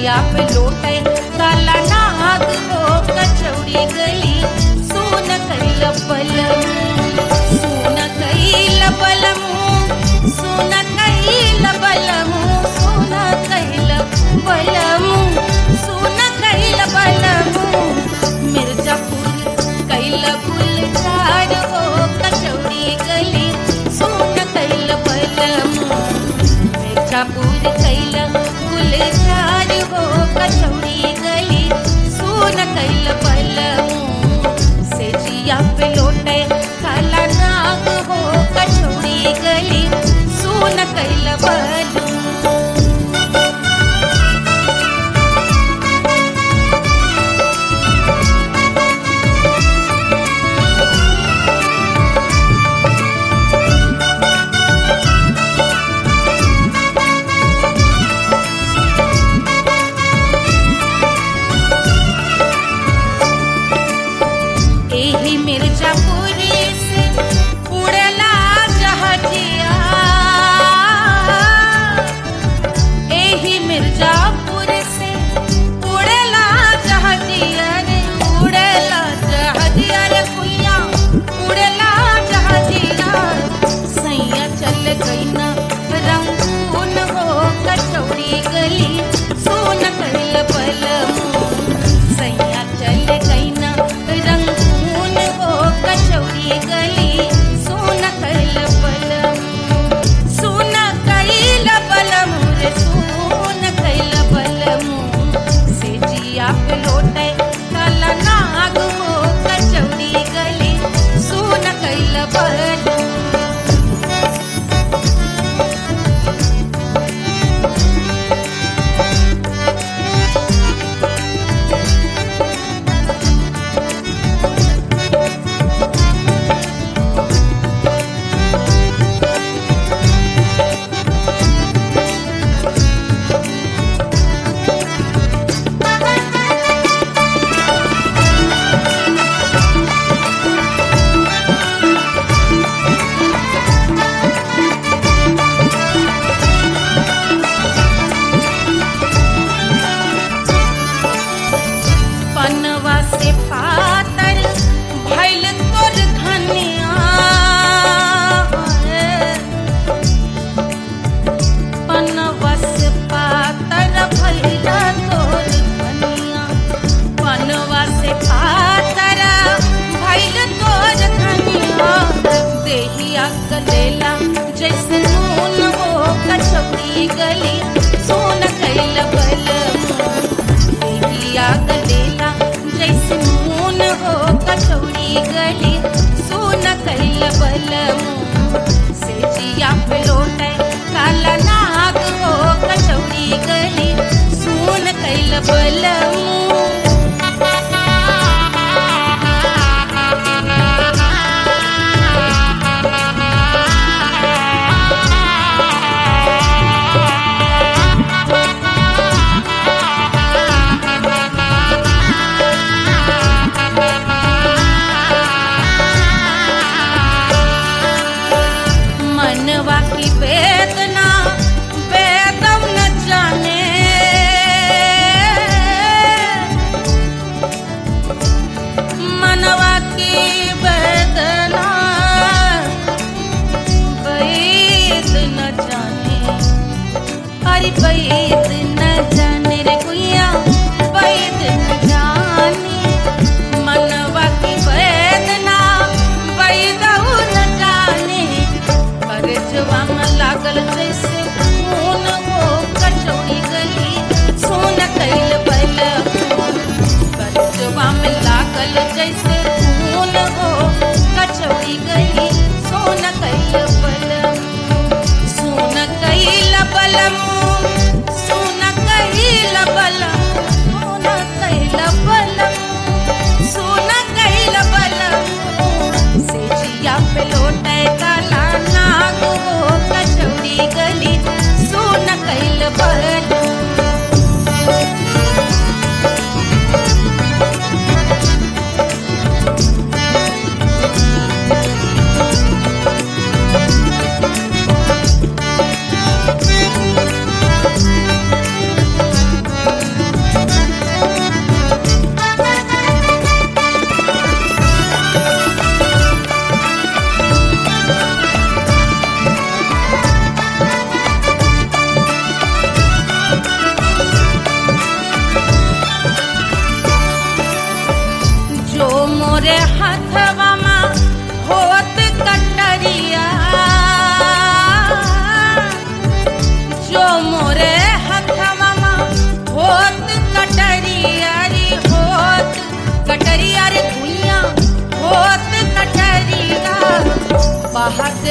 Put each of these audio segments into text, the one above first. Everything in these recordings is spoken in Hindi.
जिया पे लोटे काला नाग हो कचौड़ी गली सोन कैल बलम सोन कैल बलम सोन कैल बलम सोन कैल बलम सोन कैल बलम मिर्जापुर कैल गुलजार हो कचौड़ी गली सोन कैल बलम मिर्जापुर कैल गुलजार हो कचौड़ी गली सोन कैल बलम से जिया पे लोटे काला नाग हो कचौड़ी गली सोन कैल बलम। मिर्जापुर से उड़ला जहाजिया एही मिर्जापुर से उड़ला जहाजिया रे उड़ला जहाजिया रे कुइया उड़ला जहाजिया सैया चल गई ना रंगून हो कचौड़ी गली सोन कैल बलम सैया चल गई ना रंगून हो कचौड़ी गली सोन कैल बलम सोन कैल बलम रे सोन कैल बलम से जिया पे लोटे काला नाग हो कचौड़ी गली सोन कैल बलम। पनवा से पातर भइल तोर धनिया पनवा से पातर भइल तोर धनिया पनवा से पातर भइल तोर धनिया देहिया गलेला जैसे नून हो कचौड़ी गली सोन कैल बलम देहिया गलेला जैसे नून हो कचौड़ी गली सोन कैल बलम से जिया पे लोटे काला नाग हो कचौड़ी गली सोन कैल बलम। मनवा की वेदना वेदम न जाने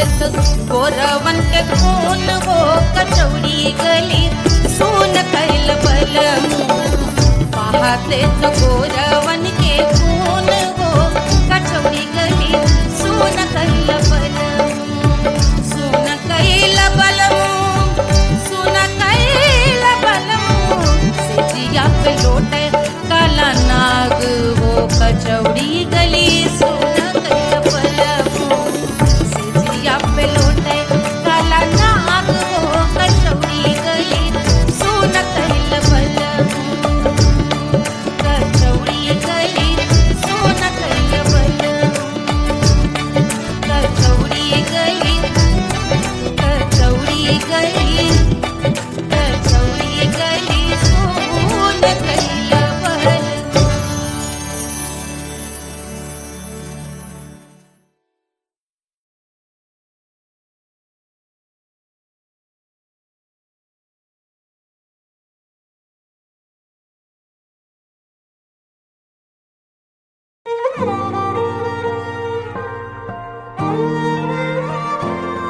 देत गोरवन के खून हो कचौड़ी गली सुन कैल बलमू बहा देत गोरवन के खून हो कचौड़ी गली सुन कैल बलमू सुन कैल बलमू सुन कैल बलमू से जिया पे लोटे काला नाग हो कचौड़ी गली सुन कैल बलमू से जिया पे लोटे काला नाग हो कचौड़ी गली सुन कैल बलमू कचौड़ी गली सुन कैल बलमू कचौड़ी गली कचौड़ी गली कचौड़ी गली सुन कैल बलमू।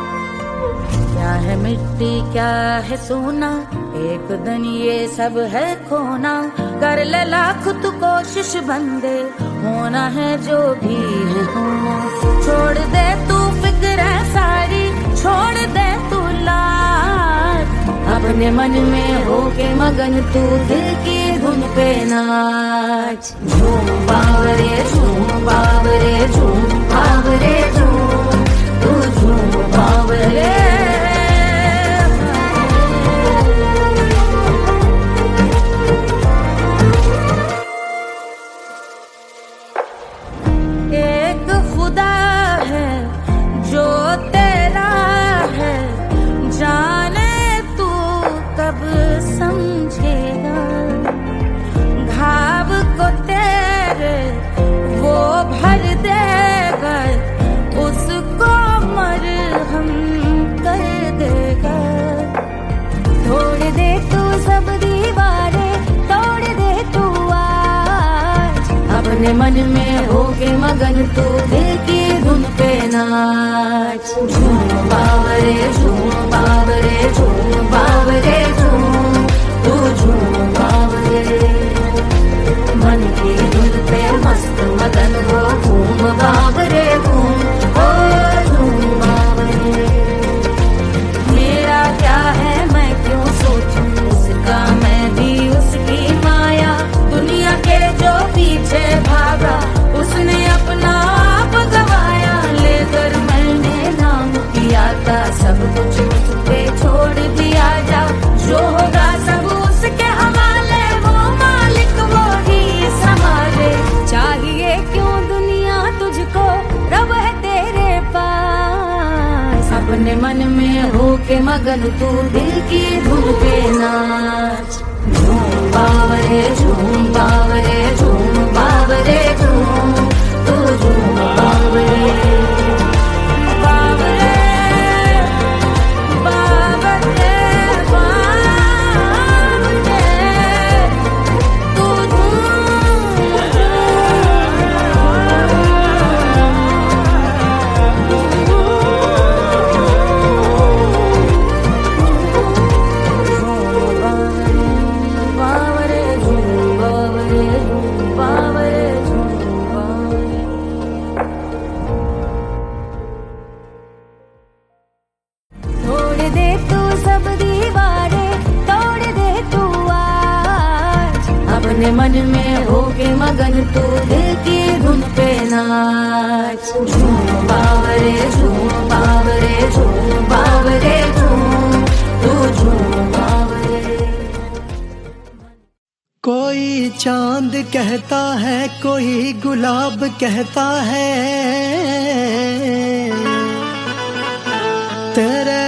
क्या है मिट्टी क्या है सोना एक दिन ये सब है खोना कर ले लाख तू कोशिश बंदे होना है जो भी है होना छोड़ दे तू फिक्र सारी छोड़ दे तू लाज अपने मन में होके मगन तू दिल की धुन पे नाच झूम बावरे झूम बावरे झूम बावरे झूम तू झूम बावरे एक खुदा है जो तेरा है जाने तू कब समझेगा घाव को तेरे वो भर देगा उसको मरहम कर देगा तोड़ दे तू सब दीवारें तोड़ दे तू आज अपने मन में होके मगन तू दिल की धुन पे नाच झूम बावरे झूम बावरे झूम बावरे झूम तू झूम बावरे मन की धुन पे मस्त मगन हो घूम बावरे घूम ओ झूम बावरे मेरा क्या है मैं क्यों सोचूं उसका मैं भी उसकी माया दुनिया के जो पीछे भागा उसने अपना आप गवाया लेकर मैंने नाम किया था सब कुछ उस पे छोड़ दिया जा जो होगा सब उसके हवाले वो मालिक वो ही संभाले चाहिए क्यों दुनिया तुझको रब है तेरे पास अपने मन में होके मगन तू दिल की धुन पे नाच झूम बावरे झूम बावरे झूम बावरे झूम तू झूम बावरे बावरे बावरे बावरे तू बावरे झूम बावरे झूम बावरे झूम बावरे तोड़ दे तू सब दीवारें तोड़ दे तू आज अपने मन में होके मगन तू दिल की धुन पे नाच झूम बावरे झूम बावरे झूम बावरे झूम तू झूम बावरे कोई चांद कहता है कोई गुलाब कहता है तेरे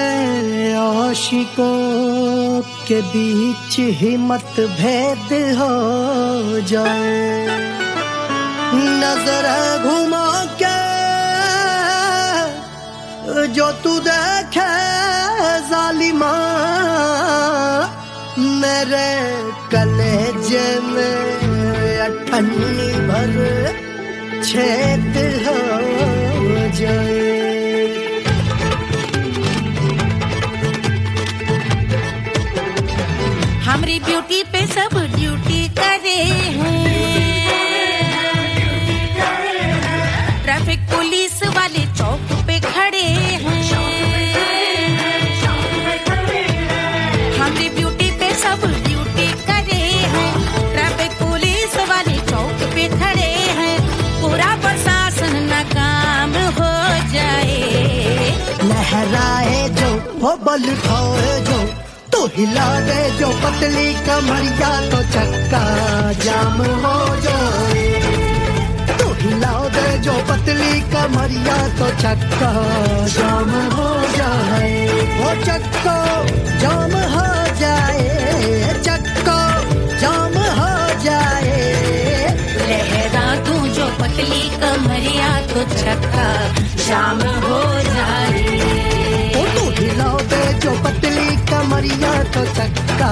आशिकों के बीच ही मतभेद हो जाए नजर घुमा के जो तू देखे जालिमा मेरे कलेजे में अठन्नी भर छेद हो जाए हमारी ब्यूटी पे सब ड्यूटी करे हैं। ट्रैफिक पुलिस वाले चौक पे खड़े हैं। हमारी ब्यूटी पे सब ड्यूटी करे हैं। ट्रैफिक पुलिस वाले चौक पे खड़े हैं। पूरा प्रशासन नाकाम हो जाए। लहराए जो वो बल खाए जो, तो हिला दे जो पतली कमरिया तो चक्का जाम हो जाए। तो हिला दे जो पतली कमरिया तो चक्का जाम हो जाए। वो चक्का जाम हो जाए, चक्का जाम हो जाए। लहरा तू जो पतली कमरिया तो चक्का जाम हो जाए। तो हिला दे जो पतली कमरिया तो चक्का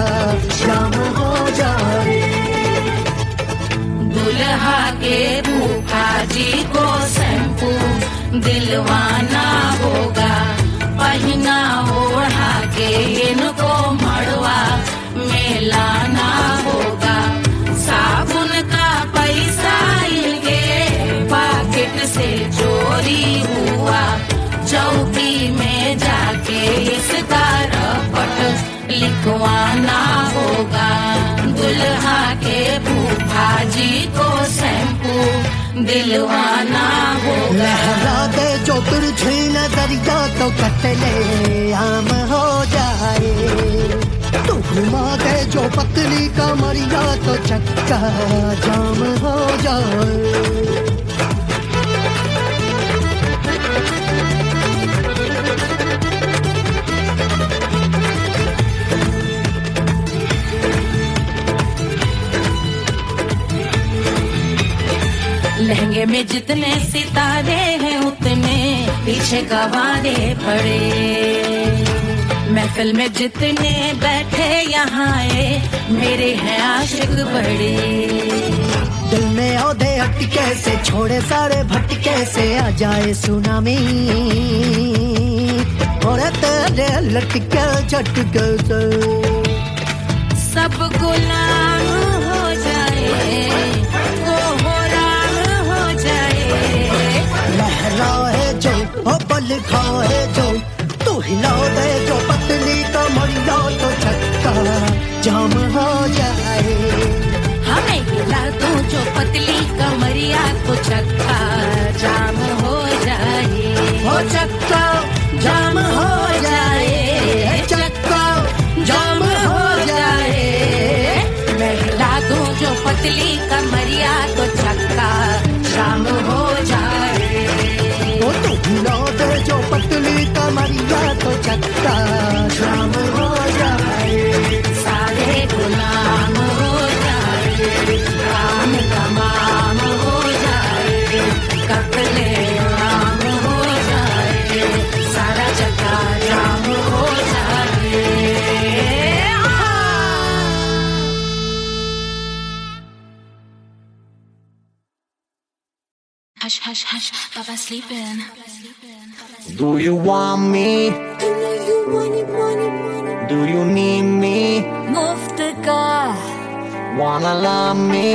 जाम हो जाए। दुल्हा के फूफा जी को शैम्पू दिलवाना होगा। पहना ओढ़ा के इनको मड़वा में लाना होगा। साबुन का पैसा इनके पॉकेट से चोरी हुआ। चौकी में जाके इसका रपट लिखवाना होगा। दुल्हा के फूफा जी को शैम्पू दिलवाना होगा। लहरा दे जो तुझे नजरिया तो कतले आम हो जाए। तू घुमा दे जो पतली कमरिया तो चक्का जाम हो जाए। लहंगे में जितने सितारे हैं उतने पीछे गवारे पड़े। महफिल में जितने बैठे यहाँ आए मेरे हैं आशिक बड़े। दिल में औधे हटके से छोड़े सारे भटके से आ जाए सुनामी। और तेरे लटके झटके से सब गुलाम हो जाए। लहराए जो ओ बल खाए जो, तू हिला दे जो पतली कमरिया तो चक्का जाम हो जाए। हमें हिला दो जो पतली कमरिया तो चक्का जाम हो जाए। ओ चक्का जाम हो जाए, चक्का जाम हो जाए। मैं हिला दो जो पतली कमरिया तो चक्का जाम हो जाए। ओ तू हिला दे जो पतली कमरिया तो चक्का जाम हो जाए। सारे गुलाम हो जाए। काम तमाम हो जाए। कपले आम हो जाए। सारा चक्का जाम हो जाए। Hush, hush, hush, Papa's sleeping. Do you want me? Do you need me? मुफ्त का Wanna love me?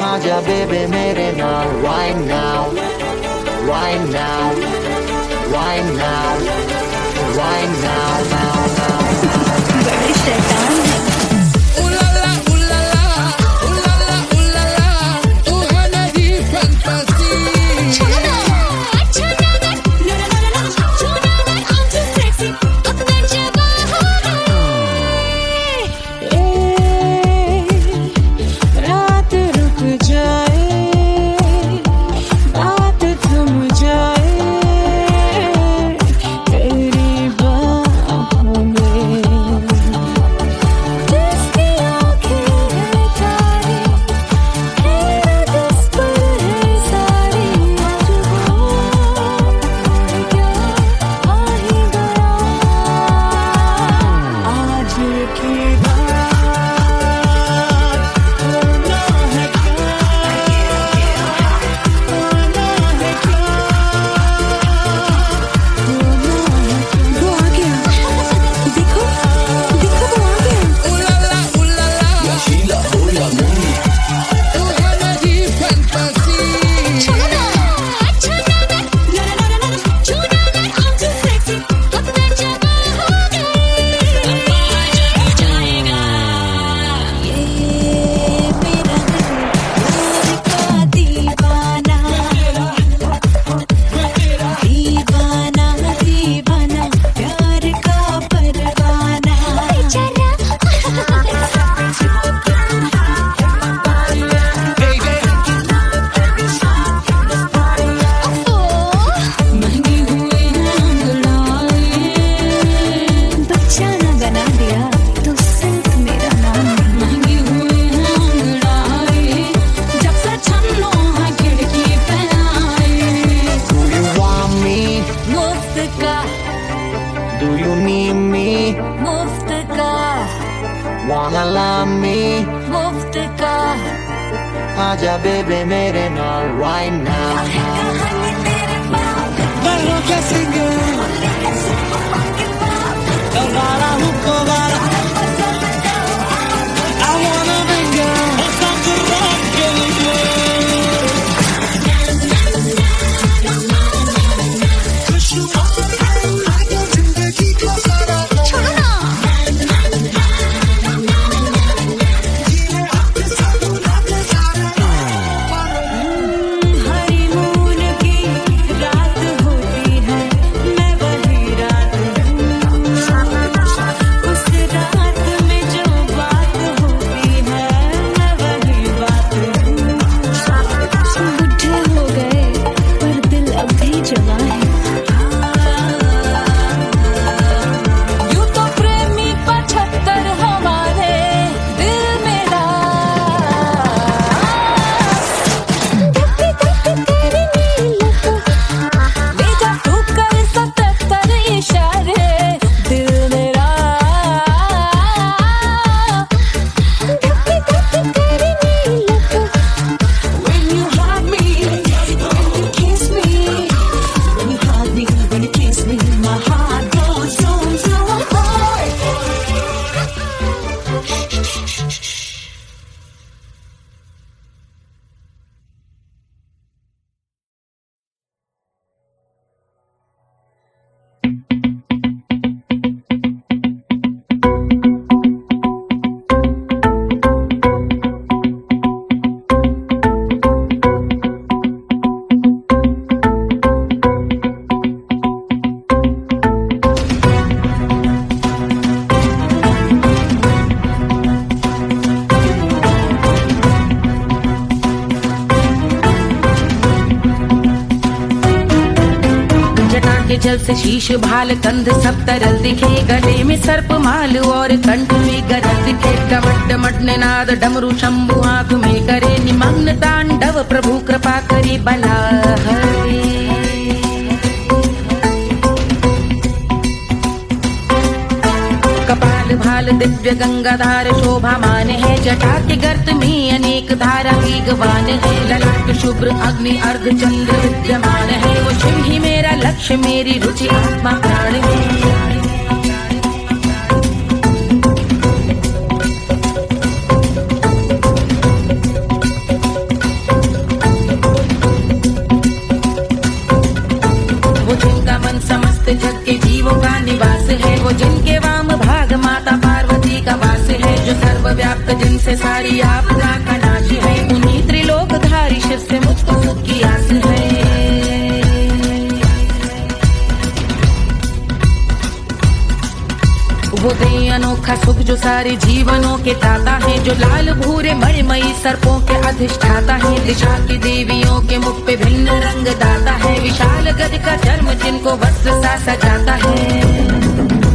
आजा baby मेरे नाल right now, right now, right now, right now, now, now. बड़े शैतान हैं। Wanna love me? मुफ्त का आजा बेबे मेरे नाल right now. Barro que singer Rara Hukovara I wanna bring her something rockin' Kush आगे जिंदगी को सारा छोड़ो ना हनीमून की रात होती है मैं वही रात हूँ उस रात में जो बात होती है मैं वही बात हूँ बुढ़े हो गए पर दिल अब भी जवान है यूं तो प्रेमी 75 हमारे दिल मेरा ले जा तू कर 77 इशारे दिल मेरा When you hug me, when you kiss me, when you hug me, when you kiss me, my heart goes zoom zoom boy. जटा के जल से शीश भाल कंध सब तरल दिखे गले में सर्प माल और कंठ में गरज दिखे डमट डमट निनाद डमरू शंभु आंख में करे निमग्न तांडव प्रभु कृपा करे बला हरे कपाल भाल दिव्य गंगाधार शोभामान है जटा के गर्त में अनेक धारा वेगवान है ललाट शुभ्र अग्नि अर्ध चंद्र विद्यमान है वो शिव ही मेरा लक्ष्य मेरी रुचि आत्मा प्राण है वो जिनका मन समस्त जग के जीवों का निवास है वो जिनके वाम भाग माता पार्वती का वास है जो सर्वव्याप्त जिनसे सारी आपदा का नाश है उन्हीं त्रिलोकधारी शिव से मुझको सुख की आस है वो दे अनोखा सुख जो सारे जीवनों के दाता है जो लाल भूरे मणिमयी सर्पों के अधिष्ठाता है दिशा की देवियों के मुख पे भिन्न रंग दाता है विशाल गज का चर्म जिनको वस्त्र सा सजाता है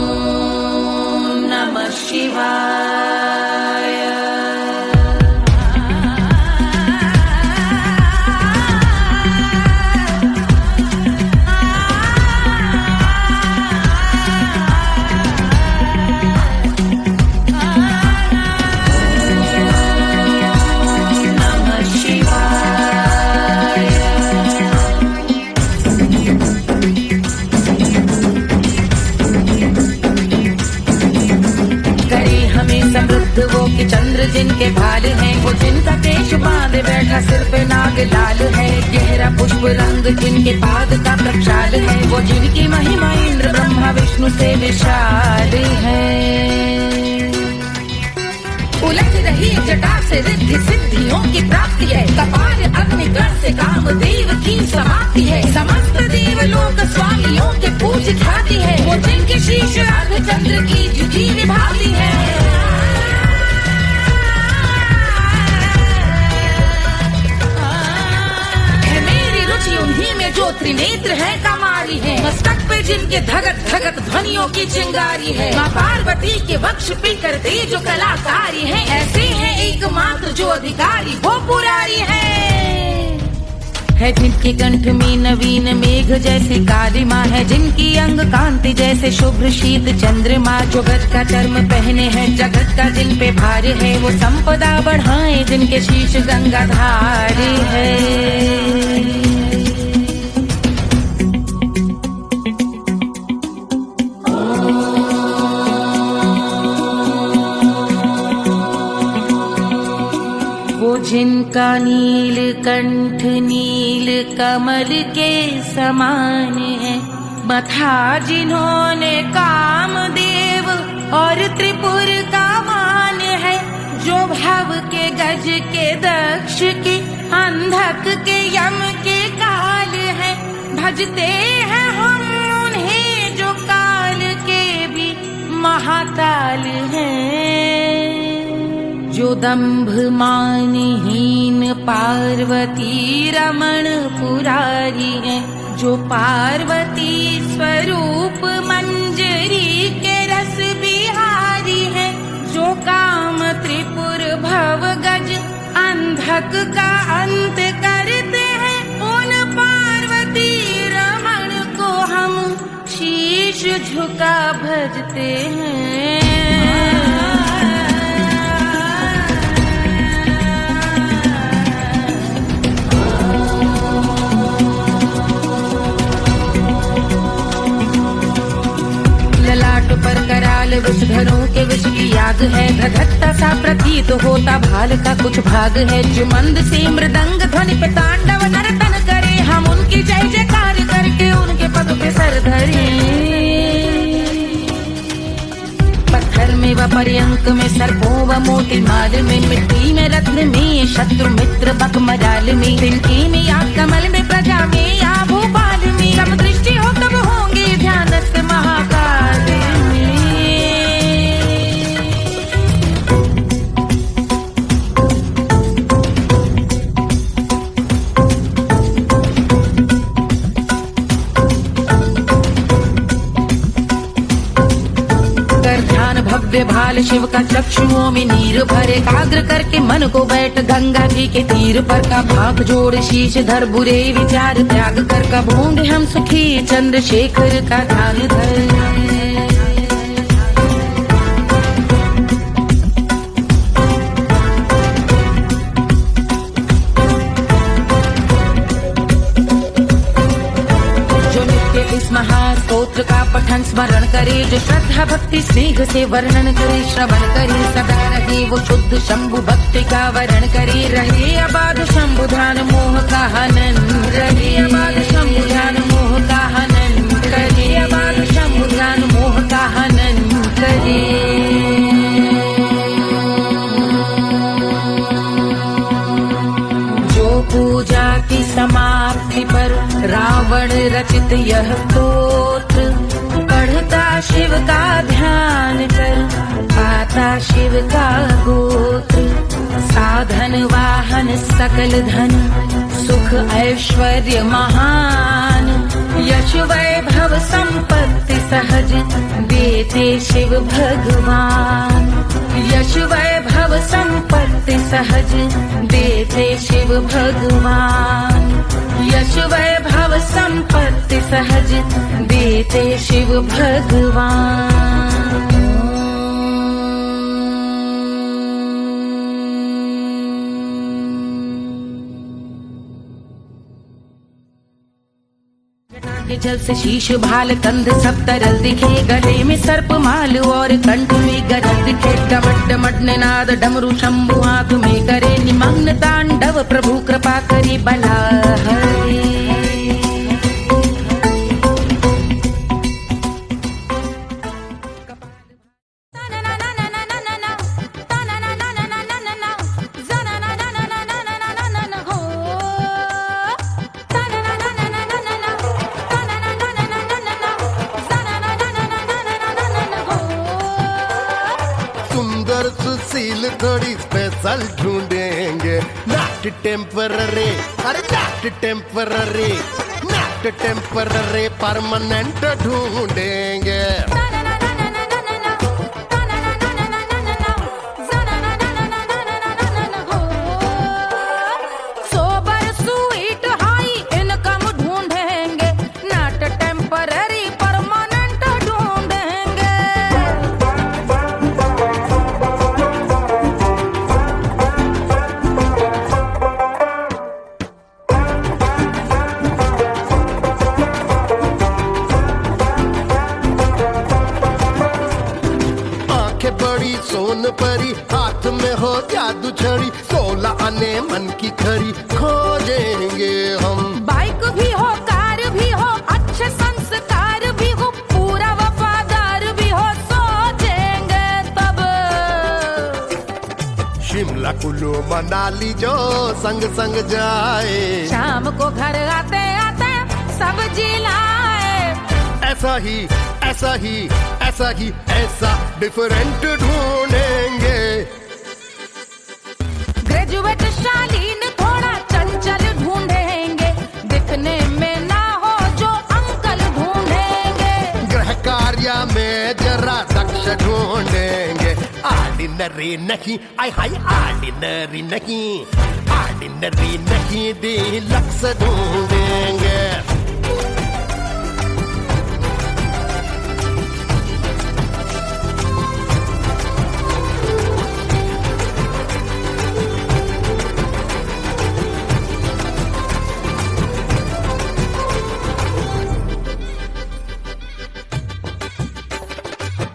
ओम नमः शिवाय वो कि चंद्र जिनके भाल हैं वो जिनका केश बांधे बैठा सिर पे नाग लाल है गहरा पुष्प रंग जिनके पाद का प्रक्षाल है वो जिनकी महिमा इंद्र ब्रह्मा विष्णु से विशाल है उलझ रही जटा से रिद्धि सिद्धियों की प्राप्ति है कपाल अग्निगण से कामदेव की समाप्ति है समस्त देवलोक स्वामियों के पूज ख्याति है वो जिनके शीश अर्ध चंद्र की जुटी निभाती है उन्हीं में जो त्रिनेत्र है कमारी है मस्तक पे जिनके धगत धगत ध्वनियों की चिंगारी है माँ पार्वती के वक्ष पे करते जो कलाकारी है ऐसे है एकमात्र जो अधिकारी वो पुरारी है है, जिनके कंठ में नवीन मेघ जैसी कालिमा है, जिनकी अंग कांति जैसे शुभ्र शीत चंद्रमा, जो गज का चर्म पहने हैं जगत का जिन पे भार है, वो संपदा बढ़ाए जिनके शीश गंगाधार है। जिनका नील कंठ नील कमल के समान है, मथा जिन्होंने कामदेव और त्रिपुर का मान है, जो भव के गज के दक्ष के अंधक के यम के काल है, भजते हैं हम उन्हें जो काल के भी महाकाल हैं। जो दंभ मानहीन पार्वती रमण पुरारी है, जो पार्वती स्वरूप मंजरी के रस बिहारी है, जो काम त्रिपुर भव गज अंधक का अंत करते हैं, उन पार्वती रमण को हम शीश झुका भजते हैं। पर कराल विषधरों के विष की याद है, धधकता सा प्रतीत होता भाल का कुछ भाग है, जो मंद से मृदंग ध्वनि पे तांडव नर्तन करे, हम उनकी जय जयकार करके उनके पद पे सर धरे। पत्थर में व पर्यंक में सर्पों व मोती माल में, मिट्टी में रत्न में शत्रु मित्र बक मजाल में, तिनकी में या कमल में प्रजा में या भोपाल में, सब दृष्टि हो तब होंगे ध्यानस्थ महाकाल में। भव्य भाल शिव का चक्षुओं में नीर भरे, एकाग्र करके मन को बैठ गंगा जी के तीर पर, का भाग जोड़ शीश धर बुरे विचार त्याग कर, का भूंड हम सुखी चंद्रशेखर का ध्यान धर। महास्तोत्र का पठन स्मरण करे, जो श्रद्धा भक्ति स्नेह से वर्णन करे, श्रवण करे सदा रहे वो शुद्ध शंभु भक्ति का वरण करे, रहे अबाध शंभु ध्यान मोह का हनन, रहे अबाध शंभु ध्यान मोह का हनन करे, अबाध शंभु ध्यान मोह का हनन करे। पूजा की समाप्ति पर रावण रचित यह स्तोत्र, पढ़ता शिव का ध्यान कर पाता शिव का गोत्र, साधन वाहन सकल धन सुख ऐश्वर्य महान, यश वैभव संपत्ति सहज देते शिव भगवान, यश वैभव संपत्ति सहज देते शिव भगवान, यश वैभव संपत्ति सहज देते शिव भगवान। के जल से शीश भाल कंध सब तरल दिखे, गले में सर्प माल और कंठ में गरज दिखे, डमट डमट निनाद डमरू शंभु आंख में करे निमग्न तांडव, प्रभु कृपा करे बला हरे। सुशील थोड़ी स्पेशल ढूंढेंगे, नॉट टेम्पररी, अरे not temporary, not temporary permanent ढूंढेंगे। सोबर स्वीट हाई मना ली जो संग संग जाए। शाम को घर आते आते सब्जी लाए। ऐसा ही ऐसा ही ऐसा ही ऐसा डिफरेंट ढूंढेंगे। ग्रेजुएट शालीन थोड़ा चंचल ढूंढेंगे, दिखने में ना हो जो अंकल ढूंढेंगे। गृह कार्य में जरा दक्ष ढूंढेंगे। ऑर्डिनरी नहीं, आय हाय ऑर्डिनरी नहीं, ऑर्डिनरी नहीं डीलक्स ढूंढेंगे।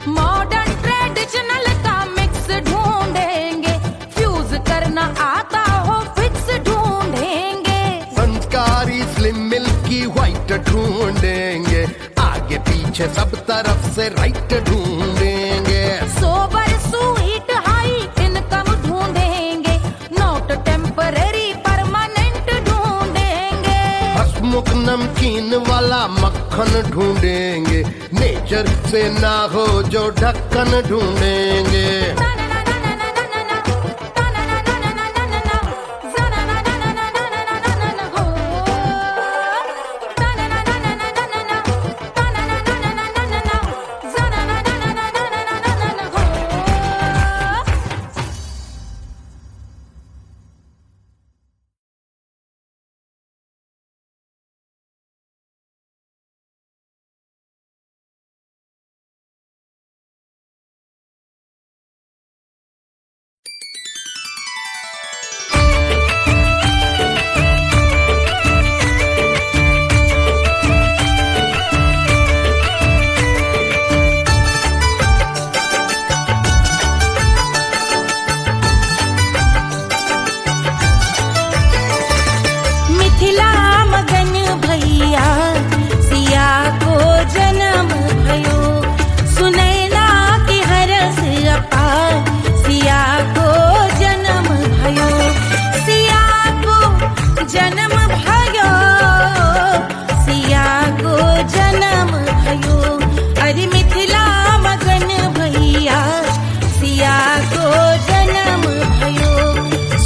मॉडर्न ट्रेडिशनल का मिक्स ढूंढेंगे, फ्यूज करना आता हो फिक्स ढूंढेंगे। संस्कारी स्लिम मिल्की व्हाइट ढूंढेंगे, आगे पीछे सब तरफ से राइट ढूंढेंगे। सोबर स्वीट हाई इनकम ढूंढेंगे, नोट टेम्पररी परमानेंट ढूंढेंगे। हंसमुख नमकीन वाला मक्खन ढूंढेंगे, नेचर से ना हो जो ढक्कन ढूंढेंगे। मिथिला मगन भैया सिया को जन्म भयो, सुनैना की हरस अपार सिया को जन्म भयो। सिया को जन्म भयो, सिया को जन्म भयो। अरे मिथिला मगन भैया सिया को जन्म भयो,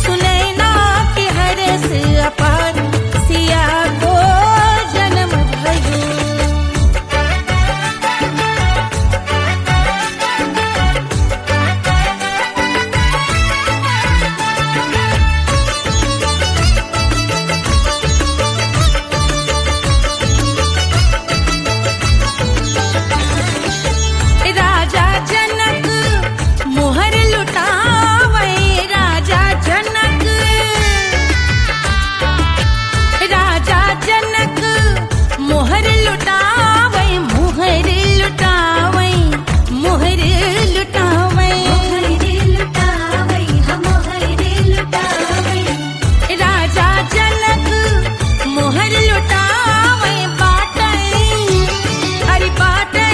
सुनैना की हरस अपार सिया को जन्म भयो। राजा जनक मोहर लुटावे, राजा जनक, राजा जनक मोहर लुटावे, मोहर लुटावे, मोहर लुटावे, राजा जनक मोहर लुटावे। बाटे अरे बाटे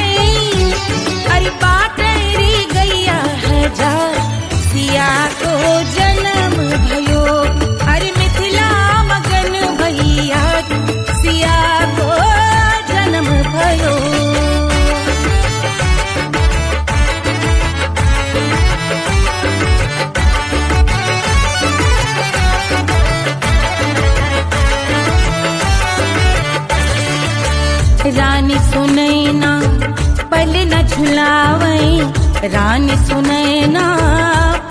अरे बाटे री गैया हजार सिया को जन्म भयो। अरे मिथिला मगन भैया सिया को जन्म भयो। रानी सुनैना पल न झुलावे, रानी सुनैना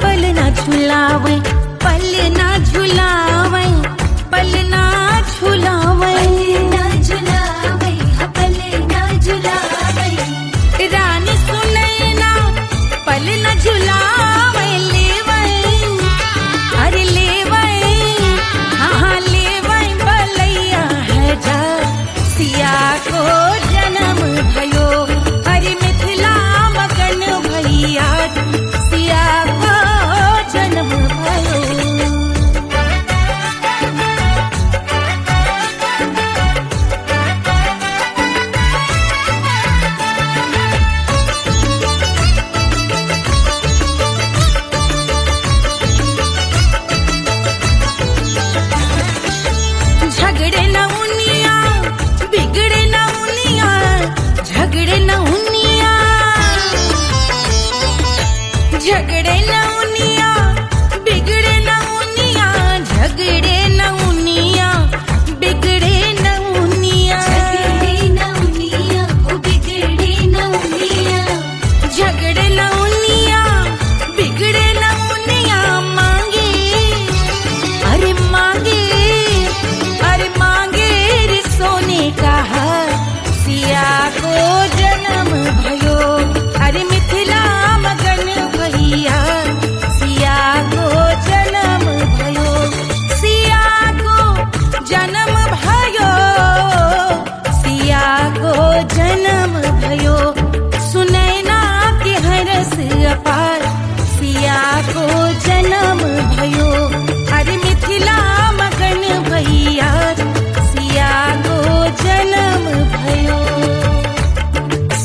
पल न झुलावे, पल न झुलावे, पल न झुलावे, पल न झुलावे। रानी सुनैना पल न झुलावे, लेवे अरे लेवे, हाँ लेवे बलैया है जा सिया को जन्म भयो। अरे मिथिला मगन भैया सिया को जन्म भयो।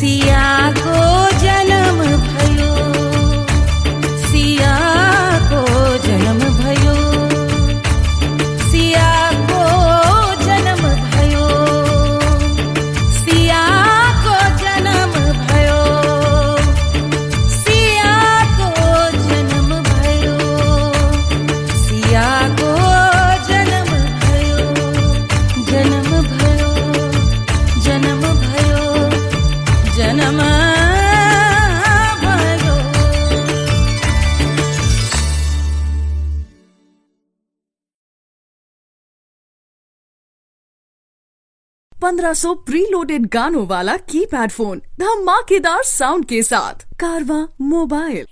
सिया को जन्म भयो, सिया को जन्म भयो, सिया को जन्म भयो, सिया को जन्म भयो, सिया को जन्म भयो, सिया को जन्म भयो, जन्म भयो, जन्म भयो, जन्म भयो। 1500 प्रीलोडेड गानों वाला कीपैड फोन धमाकेदार साउंड के साथ कारवा मोबाइल।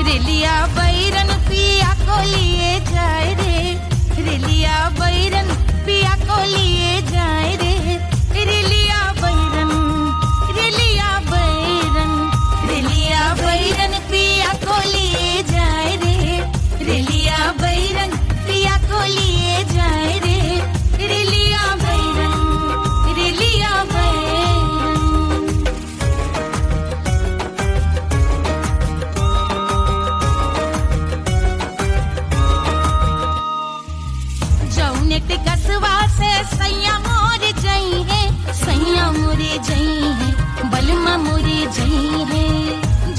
रेलिया बैरन पिया को लिए जाए रे, रेलिया बैरन पिया को लिए जाए रे, रेलिया बैरन, रेलिया बैरन, रेलिया बैरन पिया को लिए जाए रे, रेलिया बैरन पिया को लिए जाए रे, रेलिया बैरन, रेलिया बैरन। जौने ते कसवा से सैया मोर जई है, सैया मोरे जई है, बलमा मोरे जई है।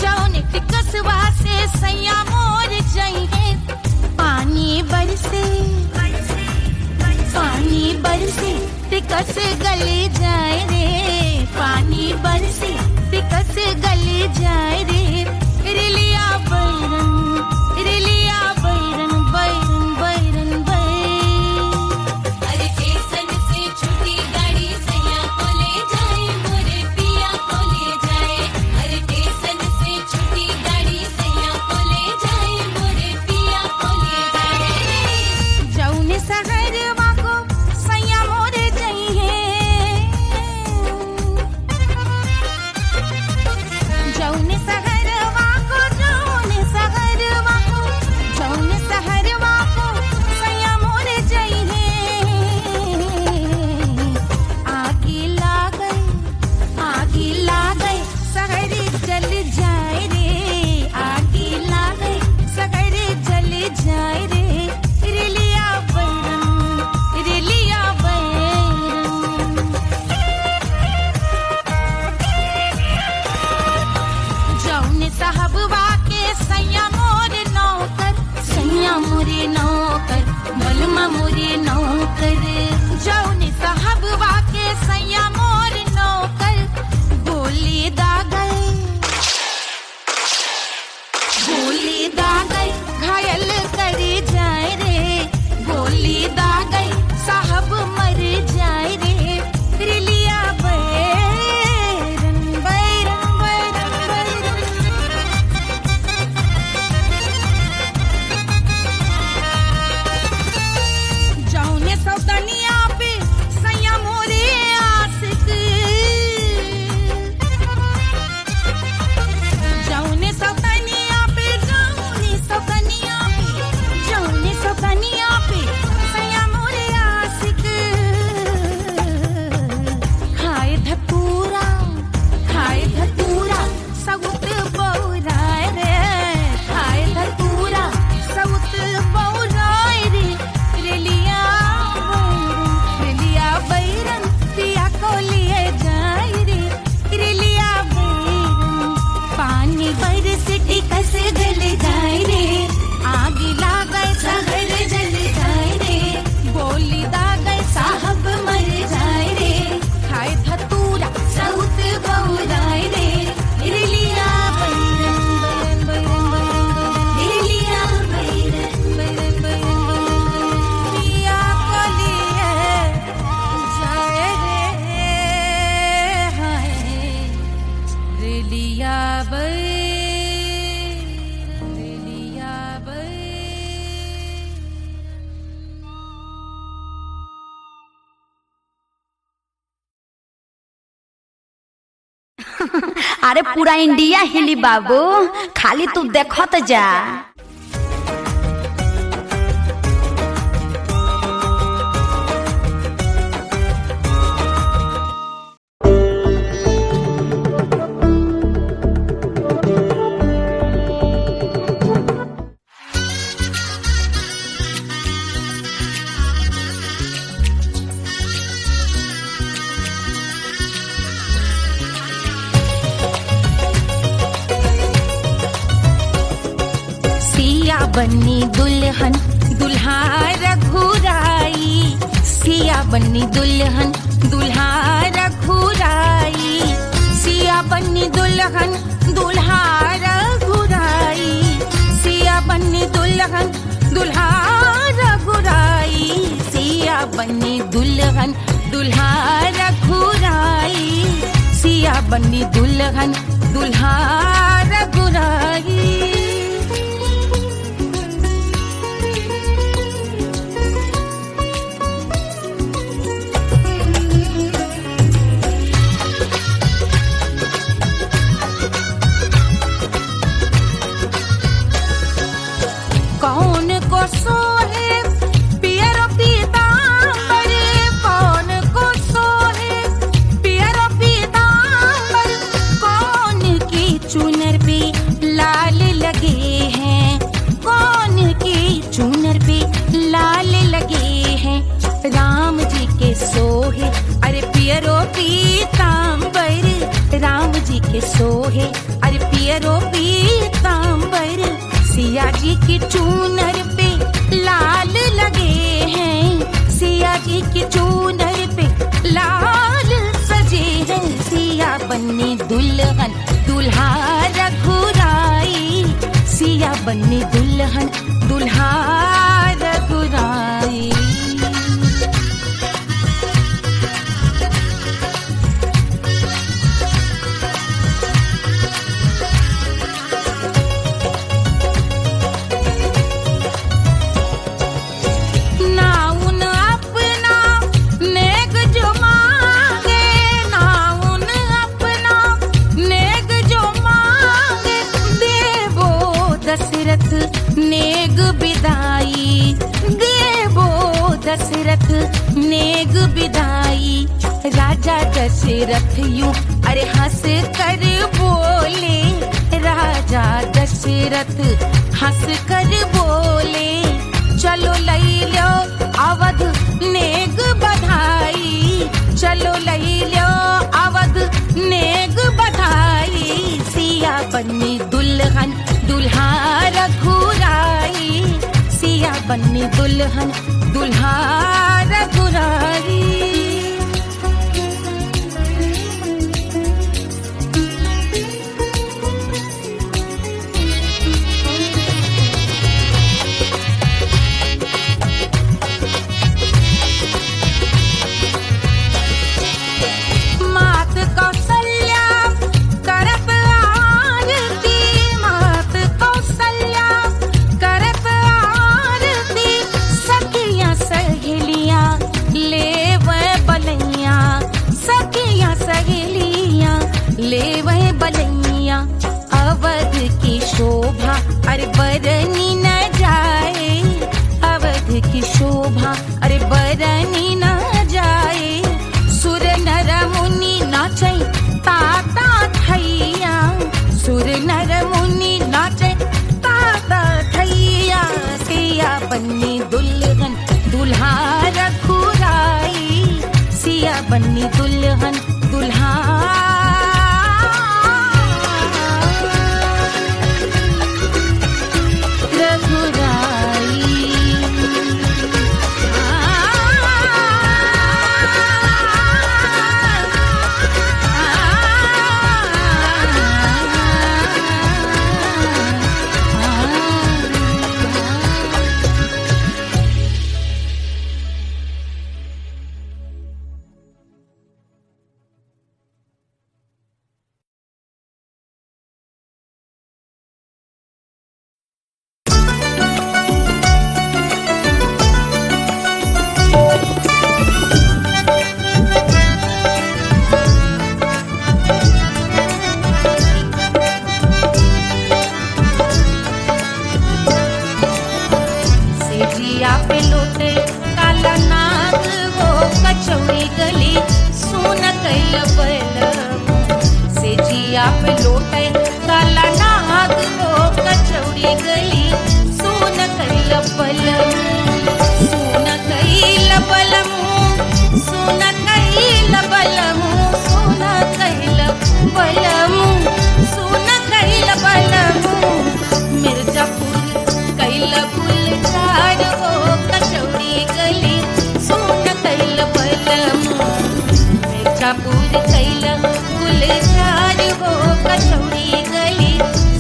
जौने ते कसवा से सैया मोर जई है, पानी बरसे, पानी बरसे ते कस गले जाए रे, पानी बरसे ते कस गले जाए रे, रेलिया बैरन, रेलिया बैरन, बैरन, बैरन, बैरन। अरे स्टेशन से छुट्टी गाड़ी सैया को ले जाए, मोरे पिया को ले जाए। अरे स्टेशन से छुट्टी गाड़ी सैया को ले जाए, मोरे पिया को ले जाए। जौने सहरवा को सैया मोरे जई है, जौने सहरवा को, जौने सहरवा को, जौने सहरवा को सैया मोरे जई है। आगे लागई, आगे लागई सहर जल जाए रे, आगे लागई सहर जल जाए रे, रेलिया बैरन, रेलिया बैरन। जौने साहबवा के सैया मोरे नौकर, सैया मोरे नौकर, बलमा मोरे नौकर। जौने साहबवा के सैया मोरे नौकर, गोली दागल, गोली दागल घायल करे जाए रे, गोली दागल साहब मर जाए रे, रेलिया बैरन, बैरन, बैरन, बैरन। जौने सौतनिया पे सैया मोरे आशिक, जौने सौतनिया पे, जौने सौतनिया पे, जौने सौतनिया पे सैया मोरे आशिक। खाए धतूरा, खाए धतूरा सउत बौराए रे, खाए धतूरा सउत बौराए रे, रेलिया बैरन, रेलिया बैरन पिया को लिए जाए रे, रेलिया बैरन। पानी बरसे टिकस गल जाए रे, आग लागल सहर जल जाए रे, गोली दागल साहब मर जाए रे, खाए धतूरा सउत बौराए रे, रेलिया बैरन, बैरन, बैरन, बैरन, रेलिया बैरन, बैरन, बैरन, पिया को लिए जाए रे, हाय रेलिया बैरन, रेलिया बैरन। अरे पूरा इंडिया हिली बाबू, खाली तू देखत जा। सिया बनी दुल्हन दुल्हा रघुराई, सिया बनी दुल्हन दुल्हा रघुराई, सिया बनी दुल्हन दुल्हा रघुराई, सिया बनी दुल्हन दुल्हा रघुराई, सिया बनी दुल्हन दुल्हा रघुराई, सिया बनी दुल्हन दुल्हा रघुराई। कौन को सोहे पियरो पीतांबर, कौन को सोहे पियरो पीतांबर, कौन की चुनर पे लाल लगे हैं, कौन की चुनर पे लाल लगे हैं, राम जी के सोहे अरे पियरो पीतांबर, राम जी के सोहे अरे पियरो पीतांबर, सिया जी की चूनर पे लाल लगे हैं, सिया जी की चूनर पे लाल सजे हैं, सिया बनी दुल्हन दुल्हा रघुराई, सिया बनी दुल्हन दुल्हा रघुराई। नेग बिदाई देवो दशरथ नेग बिदाई, राजा दशरथ यूं अरे हंस कर बोले, राजा दशरथ हंस कर बोले, चलो लई लो अवध नेग बधाई, चलो लई लो अवध नेग बधाई, सिया बनी दुल्हन दुल्हा रघुराई, सिया बनी दुल्हन दुल्हा रघुराई। मात कौशल्या करत आरती, मात कौशल्या करत आरती, सखियां सहेलियां लेवे बलैया, सखियां सहेलियां लेवे बलैया, अवध की शोभा अरे बरनी न जाए, अवध की शोभा अरे बरनी न जाए, सुर नर मुनि नाचे ताता थैया, सुर नर मुनि नाचे ताता थैया, सिया बनी दुल्हन दुल्हा रघुराई, सिया बनी दुल्हन दुल्हा रघुराई। कैल गुलजार हो कचौड़ी गली सुन कैल बलमू मिर्जापुर कैल गुलजार हो कचौड़ी गली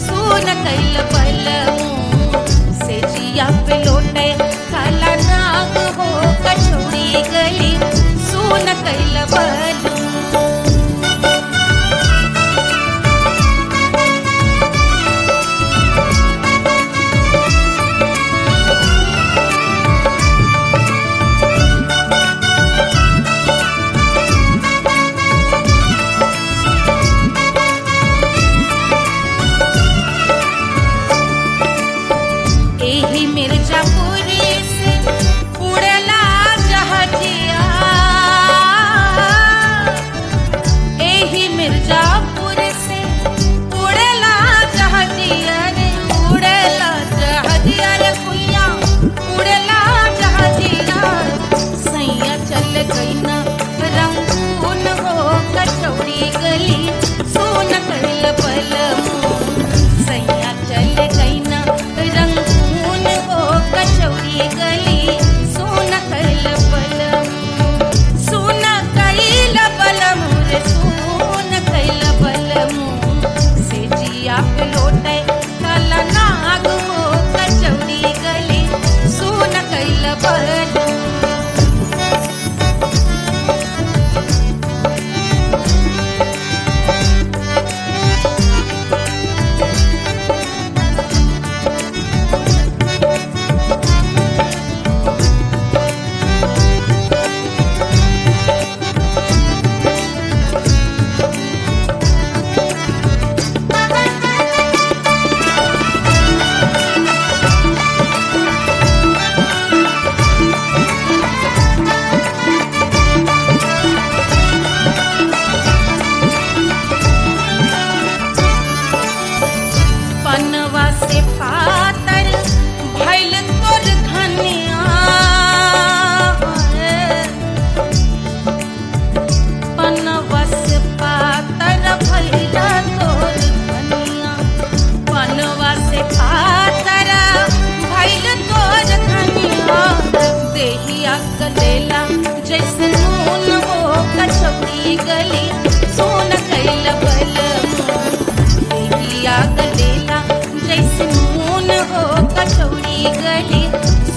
सुन कैल बलमू से जिया पे लौटे काला नाग हो कचौड़ी गली सुन कैल बलमू मिर्जापुर से उड़ला जहाजिया एही मिर्जापुर से उड़ला जहाजिया रे उड़ला जहाजिया रे कुइया उड़ला जहाजिया सैया चल गई ना रंगून हो कचौड़ी गली सुन कैल बलमू सैया चल गई ना रंगून हो कचौड़ी गली सुन कैल बलमू सुन कैल बलमू रे सुन कैल बलमू से जिया पे लौटे काला नाग हो कचौड़ी गली सुन कैल बलमू पनवा से पातर भइल तोर धनिया पनवा से पातर भइल तोर धनिया पनवा से पातर भइल तोर धनिया देहिया गलेला जैसे नून हो कचौड़ी गली सुन कैल बलमू देहिया गलेला जैसे नून हो कचौड़ी गली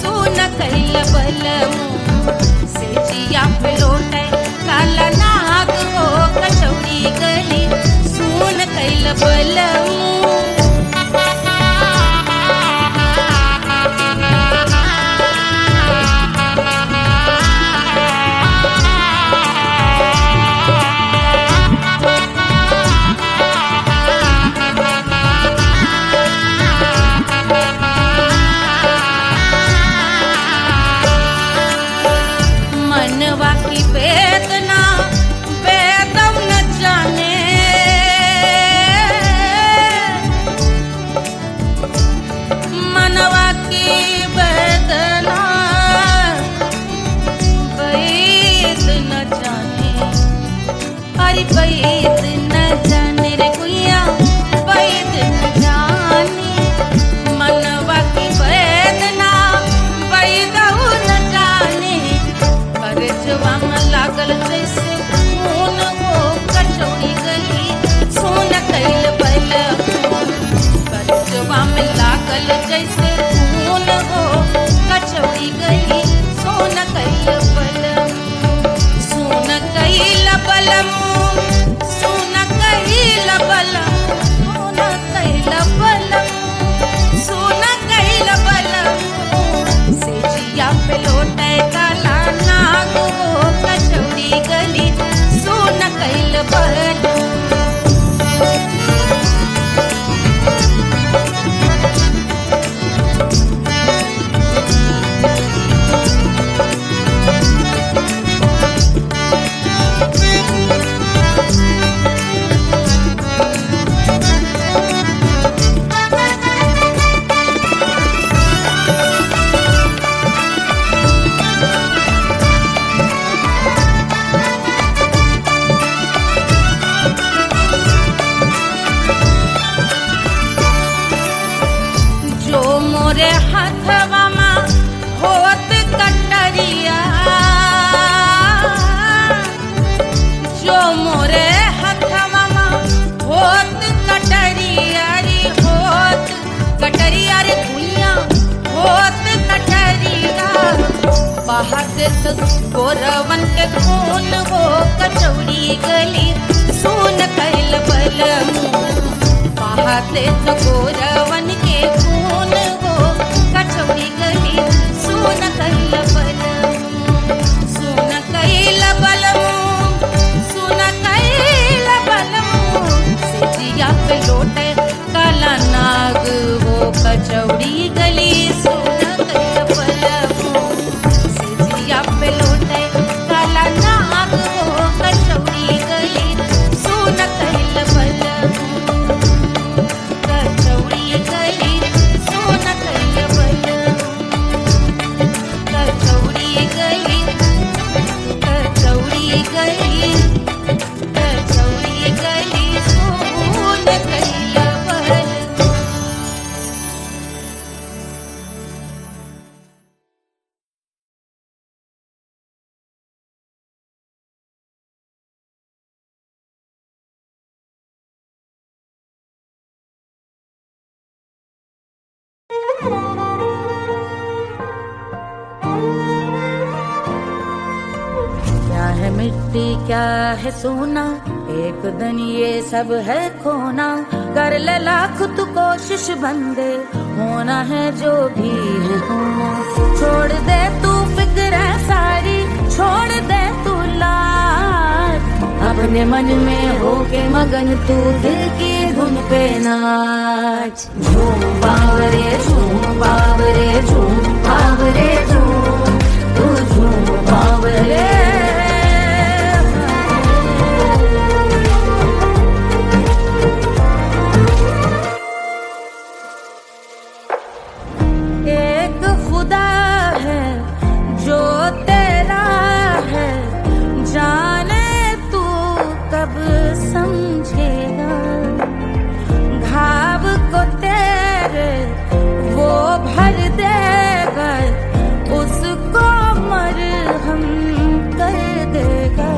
सुन कैल बलमू से जिया पे लौटे काला नाग हो कचौड़ी गली सुन कैल बलमू मनवा की वेदना वेदम न जाने मनवा की वेदना वेद न जाने अरे वेद न जाने रे कुइया वेद न जाने मनवा की वेदना वेद न जाने करजवा में लागल जैसे खून हो कचौड़ी गली सुन कैल बलमू करजवा में लागल जैसे खून हो कचौड़ी गली सुन कैल बलमू सुन कैल बलमू सुन कैल बलमू सुन कैल बलमू से जिया पे लौटे काला नाग हो कचौड़ी गली सुन कैल बलमू मोरे हथवा में होत कटरिया, जो मोरे हथवा में होत कटरिया रे, होत कटरिया रे भुइया होत कटरिया। बाहर से तो गोरवन के खून हो कचौड़ी गली सोन कैल बलमू, बाहर से तो गोरवन के खून हो कचौड़ी गली सोन कैल बलमू, सोन कैल बलमू, सोन कैल बलमू। सिजिया पे लोटे काला नाग हो कचौड़ी गली सोन कैल बलमू, सिजिया पे लोटे काला नाग हो कचौड़ी गली सोन कैल बलमू, कचौड़ी गली सोन कैल बलमू, कचौड़ी गली, कचौड़ी गली, कचौड़ी गली सोन कैल बलमू। क्या है मिट्टी क्या है सोना, एक दिन ये सब है खोना। कर ले लाख तू कोशिश बंदे, होना है जो भी है होना। छोड़ दे तू फिक्र सारी, छोड़ दे तू लाज, अपने मन में होके मगन तू दिल की धुन पे नाच। झूम बावरे झूम बावरे झूम बावरे झूम, तू झूम बावरे। एक खुदा है जो तेरा है, जाने तू कब समझेगा। घाव को तेरे वो भर देगा, उसको मरहम कर देगा।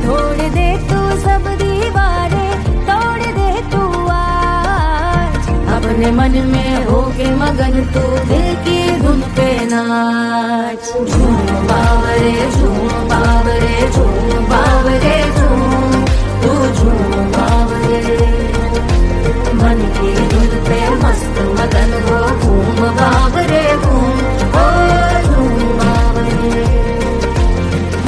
तोड़ दे तू सब दीवारें, तोड़ दे तू आज, अपने मन में होके मगन तू दिल की धुन पे नाच। झूम बावरे झूम बावरे झूम बावरे झूम, तू झूम बावरे। मन की धुन पे मस्त मगन हो घूम बावरे घूम, ओ झूम बावरे।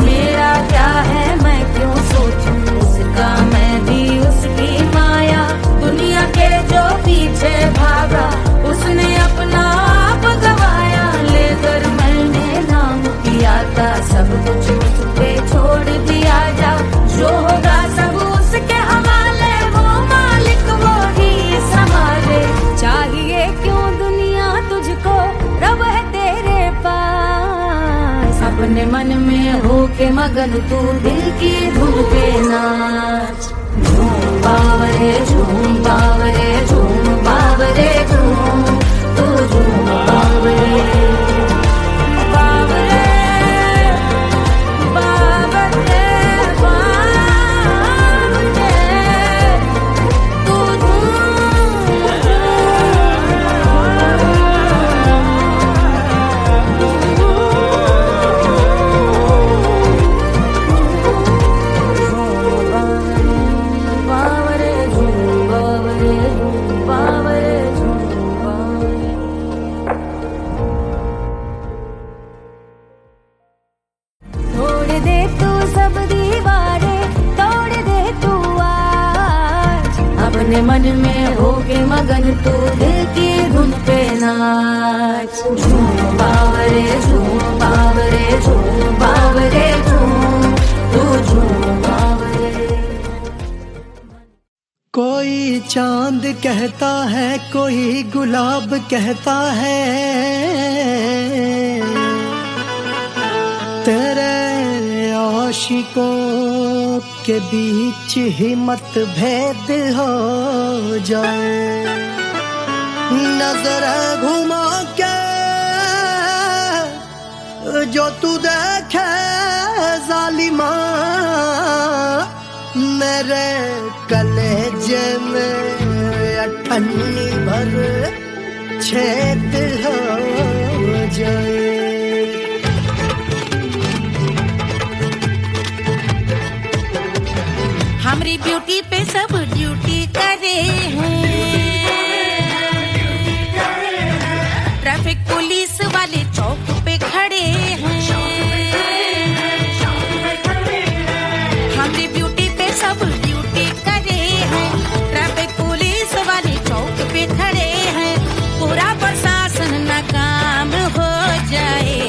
मेरा क्या है मैं क्यों सोचूं, उसका मैं भी उसकी माया। दुनिया के जो पीछे भागा, उसने अपना आप गवाया। लेकर मैंने नाम किया था, सब कुछ मुझ पे छोड़ दिया जा। जो होगा सब उसके हवाले, वो मालिक वो ही संभाले। चाहिए क्यों दुनिया तुझको, रब है तेरे पास। अपने मन में होके मगन तू दिल की धुन पे नाच। झूम बावरे झूम बावरे झूम बावरे झूम, तू झूम बावरे। बावरे बावरे बावरे, तू बावरे झूम बावरे बावरे झूम बावरे। तोड़ दे तू सब दीवारें, तोड़ दे तू आज, अपने मन में होके मगन तू दिल की धुन पे नाच। झूम बावरे झूम बावरे झूम बावरे झूम, तू झूम बावरे। कोई चांद कहता है, कोई गुलाब कहता है, तेरे आशिकों के बीच ही मतभेद हो जाए। नजर घुमा के जो तू देखे जालिमा मेरे कलेजे में अठन्नी भर छेद हो जाए। हमारी ब्यूटी पे सब ड्यूटी करे हैं, ट्रैफिक पुलिस वाले चौक पे खड़े हैं। हमारी ब्यूटी पे सब ड्यूटी करे हैं, ट्रैफिक पुलिस वाले चौक पे खड़े हैं। पूरा प्रशासन नाकाम हो जाए।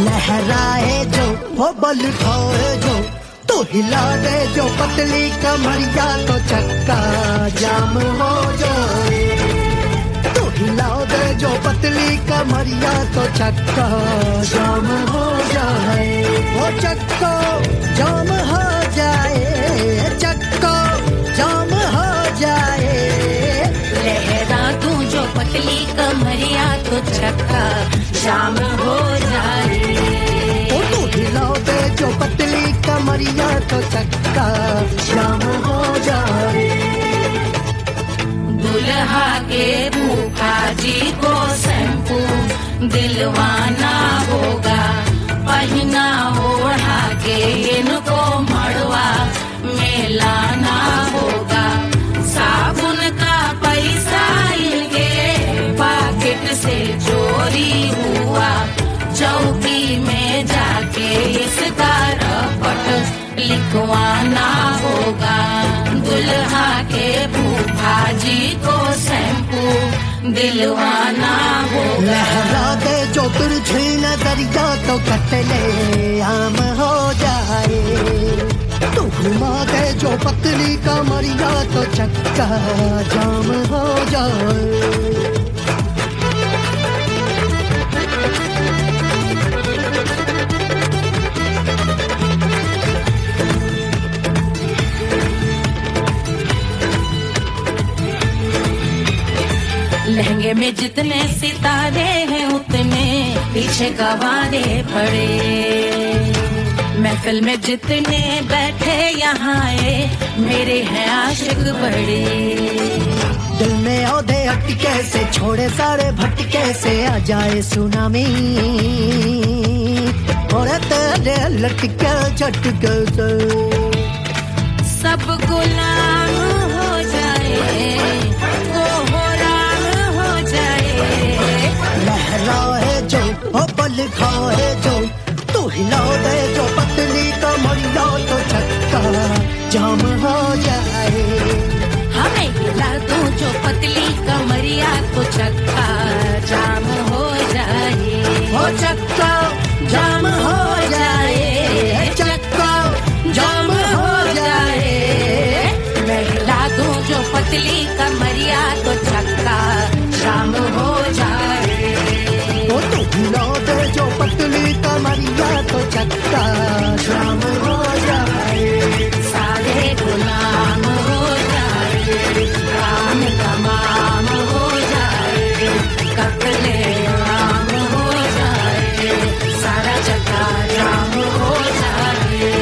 लहराए जो वो बल खाए जो तो हिला दे जो पतली कमरिया तो चक्का जाम हो जाए। तो हिला दे जो पतली कमरिया तो चक्का जाम हो जाए। वो चक्का जाम हो जाए, चक्का जाम हो जाए। लहरा तू जो पतली कमरिया तो चक्का जाम हो जाए। वो तो हिला दे जो पतली कमरिया तो चक्का जाम हो जाए। दुल्हा के फूफा जी को शैम्पू दिलवाना होगा, पहना ओढ़ा के इनको मड़वा में लाना होगा। साबुन का पैसा इनके पॉकेट से चोरी हुआ, चौकी में जाके इसका रपट लिखवाना होगा। दुल्हा के फूफा जी को शैम्पू दिलवाना होगा। लहरा दे जो तुरझी नजरिया तो कतले आम हो जाए। तू घुमा दे जो पतली कमरिया तो चक्का जाम हो जाए। लहंगे में जितने सितारे हैं उतने पीछे गवारे पड़े। महफिल में जितने बैठे यहाँ आए मेरे हैं आशिक बड़े। दिल में औधे अटके से छोड़े सारे भटके से आ जाए सुनामी। और तेरे लटके झटके से सब गुलाम हो जाए, लहराए जो वो बल खाए जो तू हिला दे जो पतली कमरिया तो चक्का जाम हो जाए। हमें हिला दो जो पतली कमरिया तो चक्का जाम हो जाए। वो चक्का जाम हो जाए, चक्का जाम हो जाए। मैं हिला दूं जो पतली कमरिया तो चक्का जाम हो जाए। वो तो हिला दे जो पतली कमरिया तो चक्का जाम हो जाए। सारे गुलाम हो जाए, काम तमाम हो जाए, कत्ले आम हो जाए, सारा चक्का जाम हो जाए।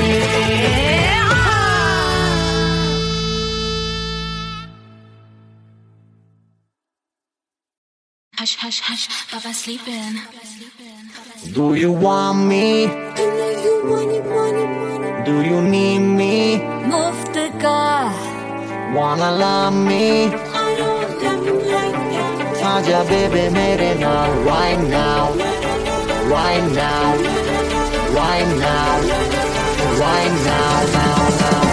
Hush, hush, hush, Papa's sleeping. Do you want me? Do you need me? मुफ्त का Wanna love me? आजा baby मेरे नाल right now, right now, right now, right now, now, now.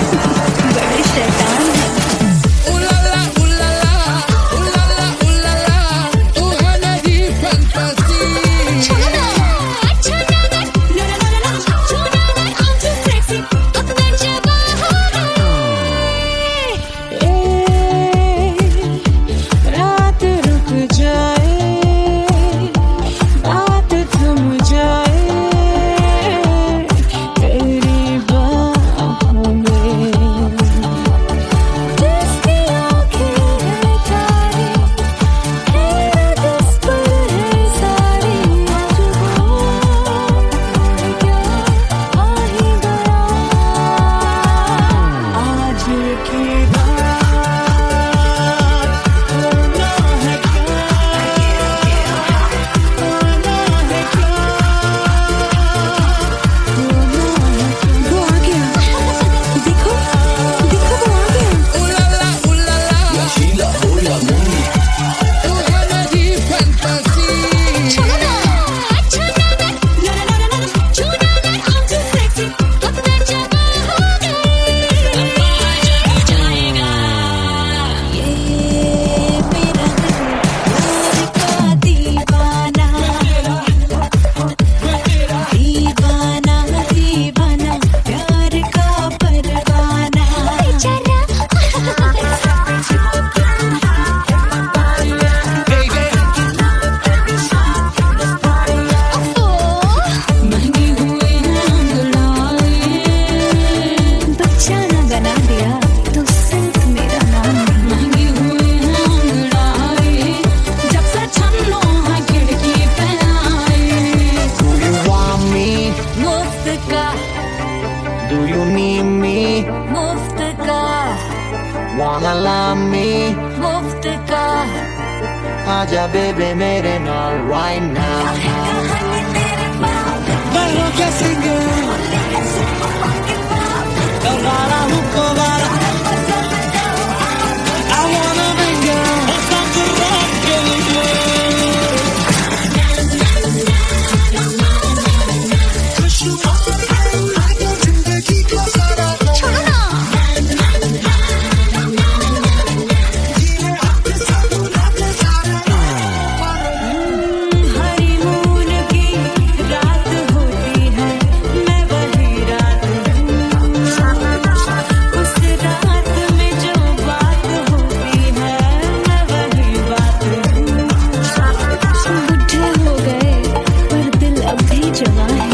बड़े शैतान हैं। आजा बेबे मेरे नाल why now Barro que singer Rara Hukovara I wanna bring you something rockin' honeymoon की रात होती है मैं वही रात हूँ उस रात में जो बात होती है मैं वही बात हूँ बुढ़े हो गए पर दिल अब भी जवान है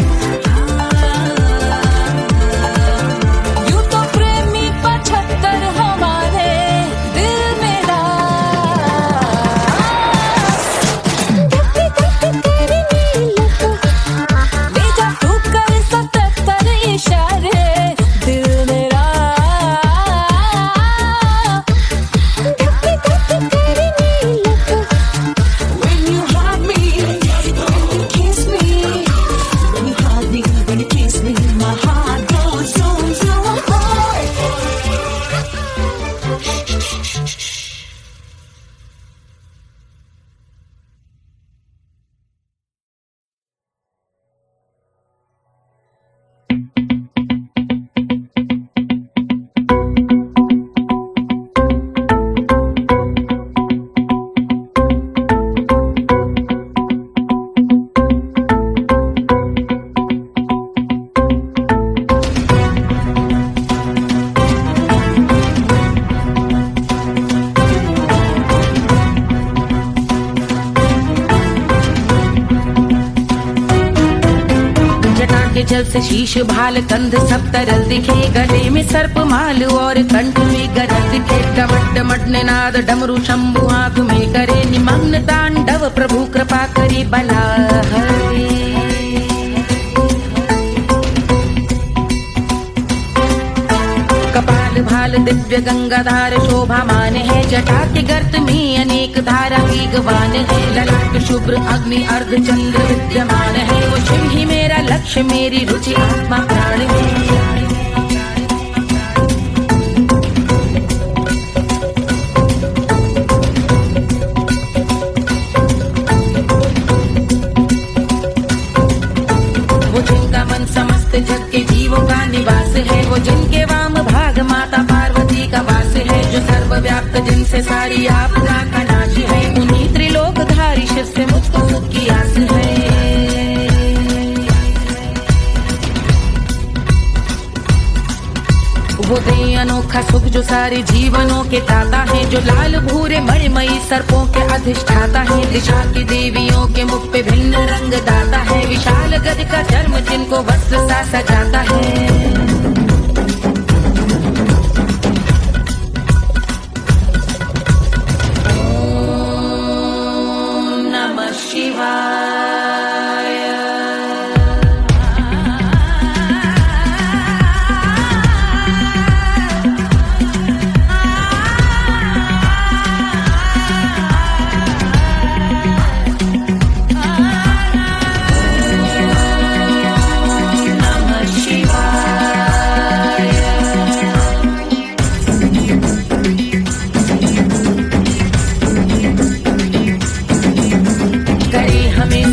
यूं तो प्रेमी 75 हमारे दिल मेरा तेरी नीलत ले जा तू कर 77 इशारे दिल मेरा तेरी नीलत When you hug me, when you kiss me, when you hug me, when you kiss me, my heart goes zoom zoom high. जटा के जल से शीश भाल कंध सब तरल दिखे गले में सर्प माल और कंठ में गरज दिखे डमट डमट निनाद डमरू शंभु आंख में करे निमग्न तांडव प्रभु कृपा करे बला हरे कपाल भाल दिव्य गंगाधार शोभामान है जटा के गर्त में अनेक धारा वेगवान है ललाट शुभ्र अग्नि अर्ध चंद्र विद्यमान है वो शिव ही मेरा लक्ष्य मेरी रुचि आत्मा प्राण है वो जिनका मन समस्त जग के जीवों का निवास है वो जिनके वाम भाग माता पार्वती का वास है जो सर्वव्याप्त जिनसे सारी आपदा का नाश है उन्हीं त्रिलोकधारी शिव से मुझको सुख की आस है वो दे अनोखा सुख जो सारे जीवनों के दाता है जो लाल भूरे मणिमयी सर्पों के अधिष्ठाता है दिशा की देवियों के मुख पे भिन्न रंग दाता है विशाल गज का चर्म जिनको वस्त्र सा सजाता है ओम नमः शिवाय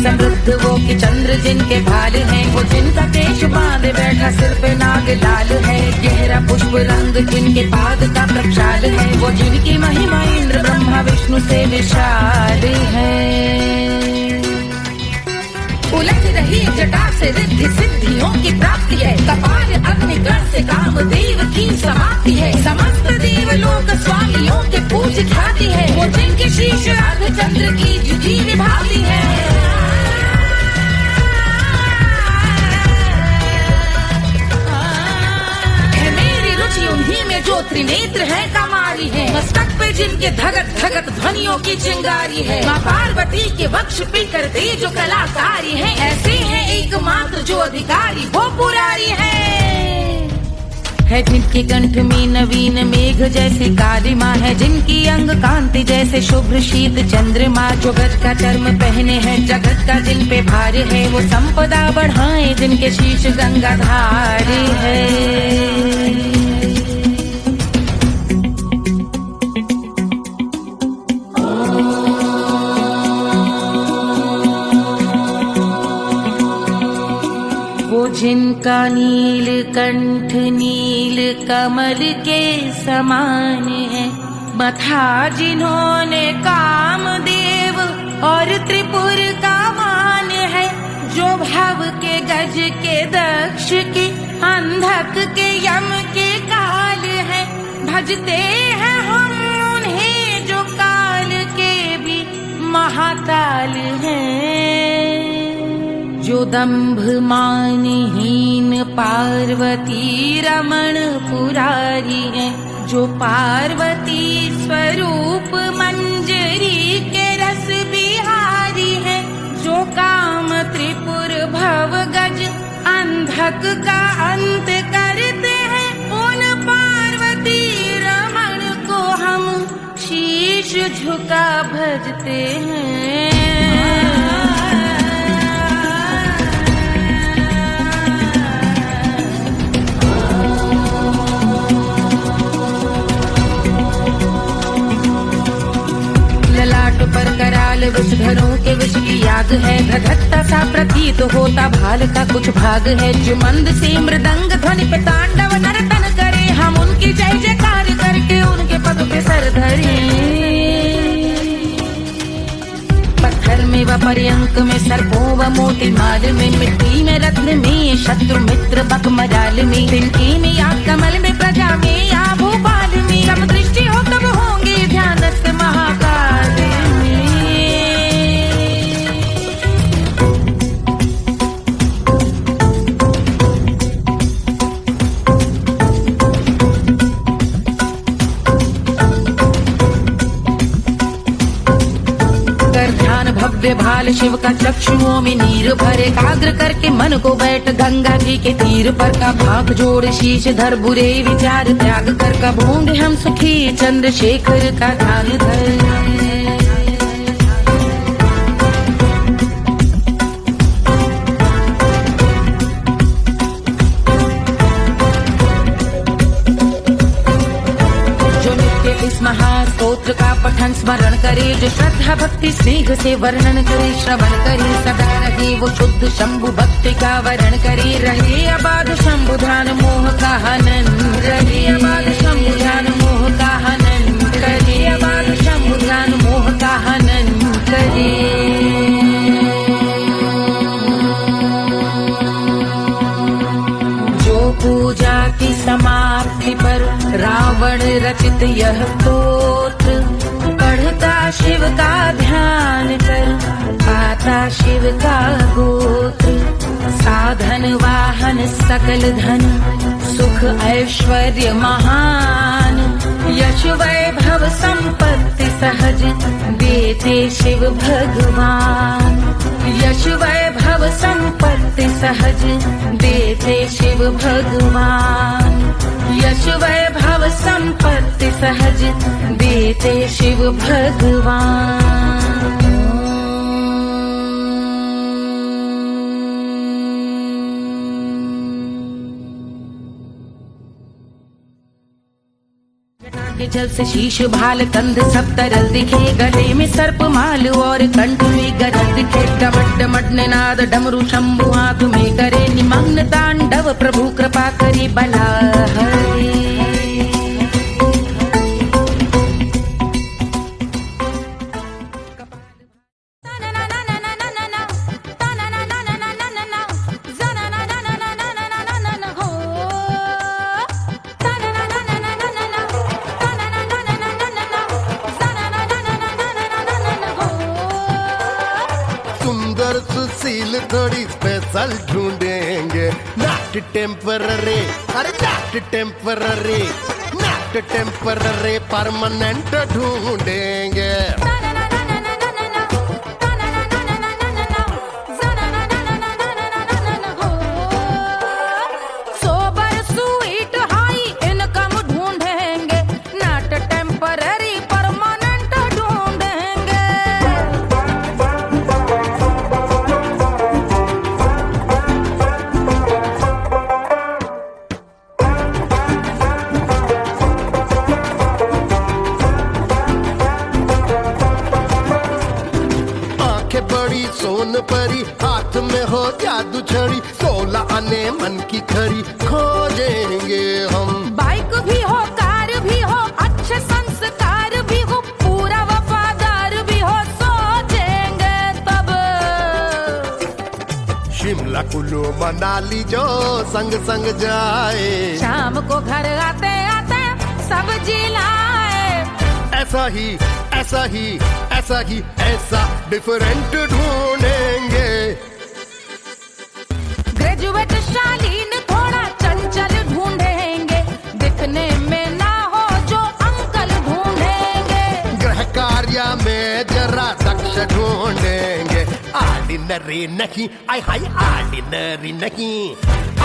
समृद्ध वो कि चंद्र जिनके भाल हैं वो जिनका केश बांधे बैठा सिर पे नाग लाल है गहरा पुष्प रंग जिनके पाद का प्रक्षाल है वो जिनकी महिमा इंद्र ब्रह्मा विष्णु से विशाल है उलझ रही जटा से रिद्धि सिद्धियों की प्राप्ति है कपाल अग्निगण से कामदेव की समाप्ति है समस्त देवलोक स्वामियों के पूज ख्याति है वो जिनके शीश अर्ध चंद्र की द्युति विभाती है उन्हीं में जो त्रिनेत्र है कमारी है मस्तक पे जिनके धगत धगत ध्वनियों की चिंगारी है माँ पार्वती के वक्ष पे करते जो कलाकारी है ऐसे है एकमात्र जो अधिकारी वो पुरारी है है, जिनके कंठ में नवीन मेघ जैसे कालिमा है, जिनकी अंग कांति जैसे शुभ्र शीत चंद्रमा, जो गज का चर्म पहने हैं जगत का जिन पे भार है, वो संपदा बढ़ाए जिनके शीश गंगाधार है। जिनका नील कंठ नील कमल के समान है, मथा जिन्होंने कामदेव और त्रिपुर का मान है, जो भव के गज के दक्ष के अंधक के यम के काल है, भजते हैं हम उन्हें जो काल के भी महाकाल हैं। जो दंभ मानहीन पार्वती रमण पुरारी है, जो पार्वती स्वरूप मंजरी के रस बिहारी है, जो काम त्रिपुर भव गज अंधक का अंत करते हैं, उन पार्वती रमण को हम शीश झुका भजते हैं। पर कराल विषधरों के विष की याद है, धधकता सा प्रतीत होता भाल का कुछ भाग है, जो मंद से मृदंग ध्वनि पे तांडव नर्तन करे, हम उनकी जय जयकार करके उनके पद पे सर धरे। पत्थर में व पर्यंक में सर्पों व मोती माल में, मिट्टी में रत्न में शत्रु मित्र बक मजाल में, तिनके में या कमल में प्रजा में या भोपाल में, जब दृष्टि हो तब होंगे ध्यानस्थ महाकाल। भव्य भाल शिव का चक्षुओं में नीर भरे, एकाग्र करके मन को बैठ गंगा जी के तीर पर, का भाग जोड़ शीश धर बुरे विचार त्याग कर, का भोंग हम सुखी चंद्रशेखर का ध्यान धर। इस महास्तोत्र का पठन स्मरण करे, जो श्रद्धा भक्ति स्नेह से वर्णन करे, श्रवण करे सदा रहे वो शुद्ध शंभु भक्ति का वर्ण करे, रहे अबाध शंभु ध्यान मोह का हनन, रहे अबाध शंभु ध्यान मोह का हनन करे, अबाध शंभु ध्यान मोह का हनन करे। पूजा की समाप्ति पर रावण रचित यह स्तोत्र, पढ़ता शिव का ध्यान कर पाता शिव का गोत्र, साधन वाहन सकल धन सुख ऐश्वर्य महान, यश वैभव संपत्ति सहज देते शिव भगवान, यश वैभव संपत्ति सहज देते शिव भगवान, यश वैभव संपत्ति सहज देते शिव भगवान। के जल से शीश भाल कंध सब तरल दिखे, गले में सर्प माल और कंठ में गरज दिखे, डमट डमट निनाद डमरू शंभु हाथ में करे, निमग्न तांडव प्रभु कृपा करे बला हरे। सुशील थोड़ी स्पेशल ढूंढेंगे, नॉट टेम्पररी, अरे not temporary, not temporary permanent ढूंढेंगे। सोबर स्वीट हाई बड़ी सोन परी, हाथ में हो जादू छड़ी, 16 आने मन की खरी खोजेंगे हम। बाइक भी हो, कार भी हो, अच्छे संस्कार भी हो, पूरा वफादार भी हो, सोचेंगे तब। शिमला कुल्लू मनाली जो संग संग जाए, शाम को घर आते आते सब्जी लाए। ऐसा ही ऐसा ही ऐसा ही ऐसा डिफरेंट ढूंढेंगे। ग्रेजुएट शालीन थोड़ा चंचल ढूंढेंगे, दिखने में ना हो जो अंकल ढूंढेंगे। गृह कार्य में जरा दक्ष ढूंढेंगे। ऑर्डिनरी नहीं, आय हाय ऑर्डिनरी नहीं,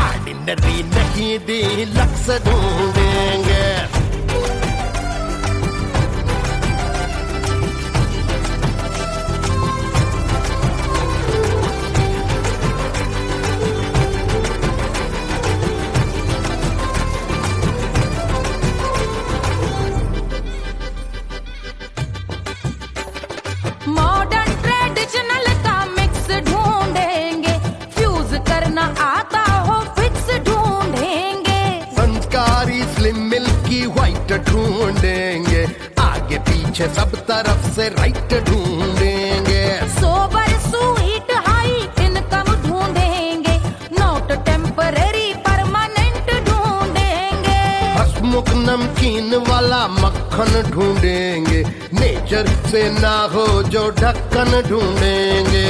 ऑर्डिनरी नहीं डीलक्स ढूंढेंगे। मॉडर्न ट्रेडिशनल का मिक्स ढूंढेंगे, फ्यूज करना आता हो फिक्स ढूंढेंगे। संस्कारी स्लिम मिल्की व्हाइट ढूंढेंगे, आगे पीछे सब तरफ से राइट ढूंढेंगे। सोबर स्वीट हाई इनकम ढूंढेंगे, नोट टेम्पररी परमानेंट ढूंढेंगे। हंसमुख नमकीन वाला मक्खन ढूंढेंगे, नेचर से ना हो जो ढक्कन ढूंढेंगे।